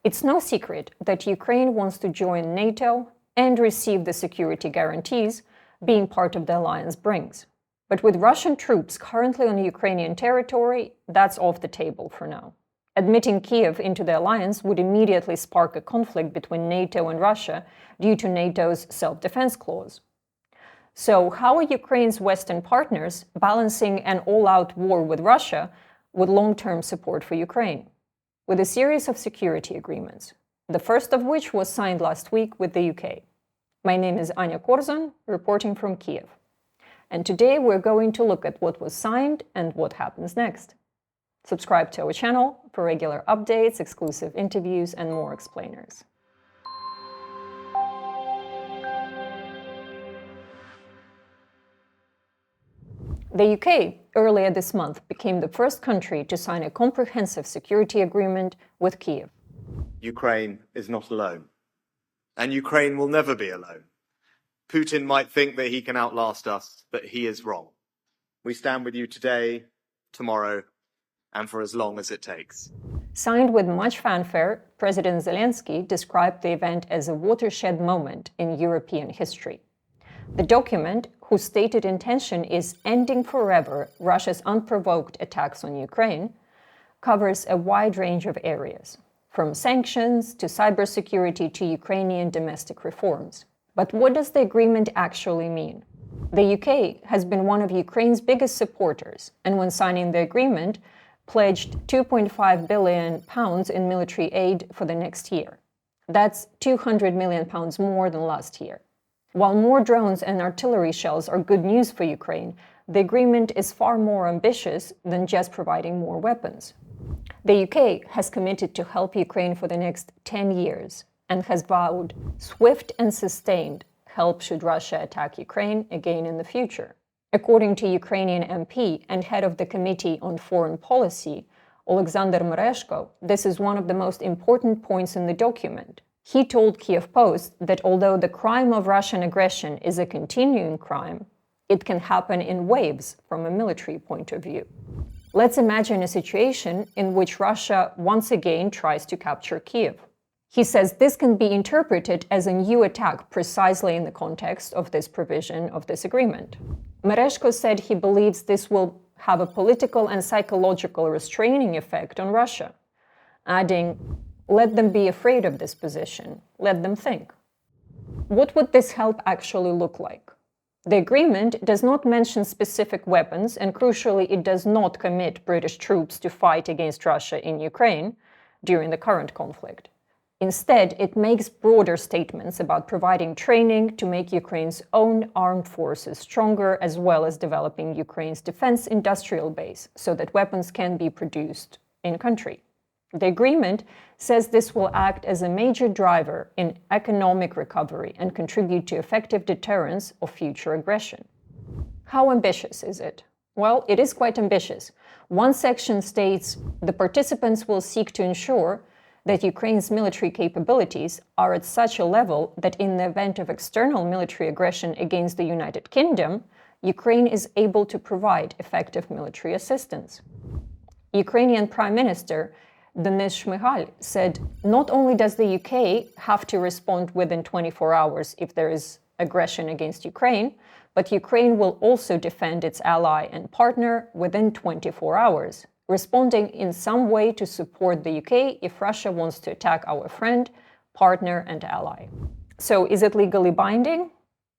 It's no secret that Ukraine wants to join NATO and receive the security guarantees being part of the alliance brings. But with Russian troops currently on Ukrainian territory, that's off the table for now. Admitting Kyiv into the alliance would immediately spark a conflict between NATO and Russia due to NATO's self-defense clause. So how are Ukraine's Western partners balancing an all-out war with Russia with long-term support for Ukraine? With a series of security agreements, the first of which was signed last week with the UK. My name is Anya Korzun, reporting from Kyiv. And today we're going to look at what was signed and what happens next. Subscribe to our channel for regular updates, exclusive interviews, and more explainers. The UK earlier this month became the first country to sign a comprehensive security agreement with Kyiv. Ukraine is not alone, and Ukraine will never be alone. Putin might think that he can outlast us, but he is wrong. We stand with you today, tomorrow, and for as long as it takes. Signed with much fanfare, President Zelensky described the event as a watershed moment in European history. The document, whose stated intention is ending forever Russia's unprovoked attacks on Ukraine, covers a wide range of areas, from sanctions to cybersecurity to Ukrainian domestic reforms. But what does the agreement actually mean? The UK has been one of Ukraine's biggest supporters, and when signing the agreement, pledged £2.5 billion in military aid for the next year. That's £200 million more than last year. While more drones and artillery shells are good news for Ukraine, the agreement is far more ambitious than just providing more weapons. The UK has committed to help Ukraine for the next 10 years and has vowed swift and sustained help should Russia attack Ukraine again in the future. According to Ukrainian MP and head of the Committee on Foreign Policy, Oleksandr Mereshko, this is one of the most important points in the document. He told Kyiv Post that although the crime of Russian aggression is a continuing crime, it can happen in waves from a military point of view. Let's imagine a situation in which Russia once again tries to capture Kyiv. He says this can be interpreted as a new attack precisely in the context of this provision of this agreement. Mereshko said he believes this will have a political and psychological restraining effect on Russia, adding, "Let them be afraid of this position. Let them think." What would this help actually look like? The agreement does not mention specific weapons, and crucially, it does not commit British troops to fight against Russia in Ukraine during the current conflict. Instead, it makes broader statements about providing training to make Ukraine's own armed forces stronger, as well as developing Ukraine's defense industrial base so that weapons can be produced in country. The agreement says this will act as a major driver in economic recovery and contribute to effective deterrence of future aggression. How ambitious is it? Well, it is quite ambitious. One section states the participants will seek to ensure that Ukraine's military capabilities are at such a level that in the event of external military aggression against the United Kingdom, Ukraine is able to provide effective military assistance. Ukrainian Prime Minister Denis Shmyhal said not only does the UK have to respond within 24 hours if there is aggression against Ukraine, but Ukraine will also defend its ally and partner within 24 hours, responding in some way to support the UK if Russia wants to attack our friend, partner, and ally. So is it legally binding?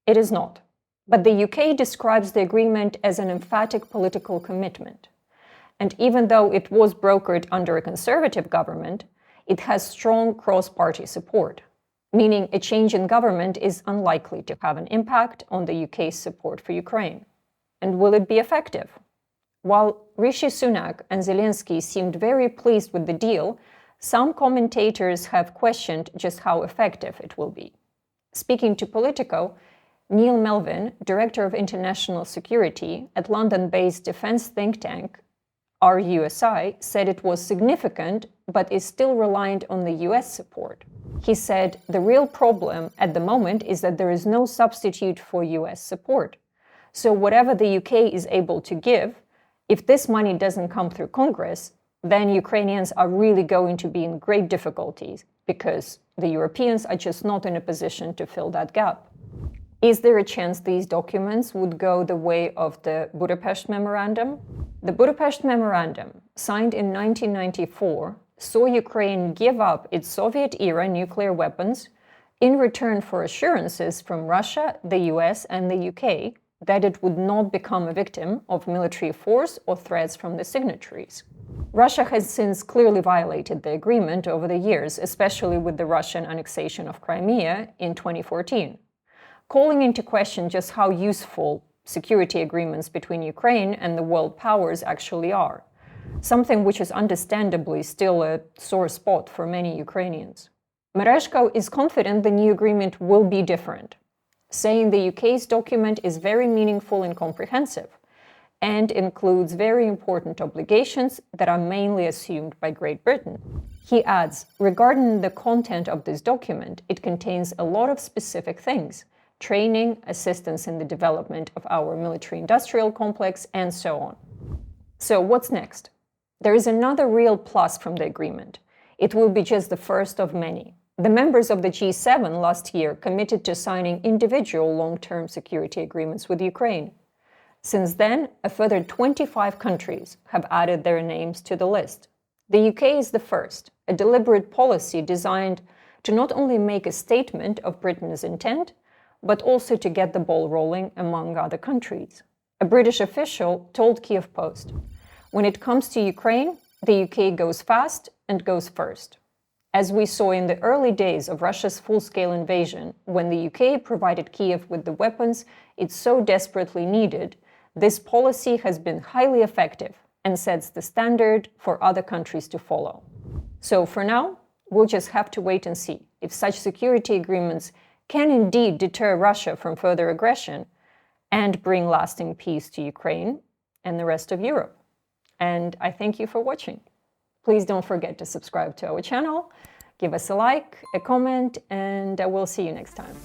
It is not. But the UK describes the agreement as an emphatic political commitment. And even though it was brokered under a conservative government, it has strong cross-party support, meaning a change in government is unlikely to have an impact on the UK's support for Ukraine. And will it be effective? While Rishi Sunak and Zelensky seemed very pleased with the deal, some commentators have questioned just how effective it will be. Speaking to Politico, Neil Melvin, Director of International Security at London-based defense think tank RUSI, said it was significant, but is still reliant on the US support. He said, "The real problem at the moment is that there is no substitute for US support. So whatever the UK is able to give, if this money doesn't come through Congress, then Ukrainians are really going to be in great difficulties because the Europeans are just not in a position to fill that gap. Is there a chance these documents would go the way of the Budapest Memorandum? The Budapest Memorandum, signed in 1994, saw Ukraine give up its Soviet-era nuclear weapons in return for assurances from Russia, the US, and the UK that it would not become a victim of military force or threats from the signatories. Russia has since clearly violated the agreement over the years, especially with the Russian annexation of Crimea in 2014, calling into question just how useful security agreements between Ukraine and the world powers actually are, something which is understandably still a sore spot for many Ukrainians. Mereshko is confident the new agreement will be different, saying the UK's document is very meaningful and comprehensive, and includes very important obligations that are mainly assumed by Great Britain. He adds, regarding the content of this document, it contains a lot of specific things: training, assistance in the development of our military-industrial complex, and so on. So what's next? There is another real plus from the agreement. It will be just the first of many. The members of the G7 last year committed to signing individual long-term security agreements with Ukraine. Since then, a further 25 countries have added their names to the list. The UK is the first, a deliberate policy designed to not only make a statement of Britain's intent, but also to get the ball rolling among other countries. A British official told Kyiv Post, "When it comes to Ukraine, the UK goes fast and goes first." As we saw in the early days of Russia's full-scale invasion, when the UK provided Kyiv with the weapons it so desperately needed, this policy has been highly effective and sets the standard for other countries to follow. So for now, we'll just have to wait and see if such security agreements can indeed deter Russia from further aggression and bring lasting peace to Ukraine and the rest of Europe. And I thank you for watching. Please don't forget to subscribe to our channel, give us a like, a comment, and I will see you next time.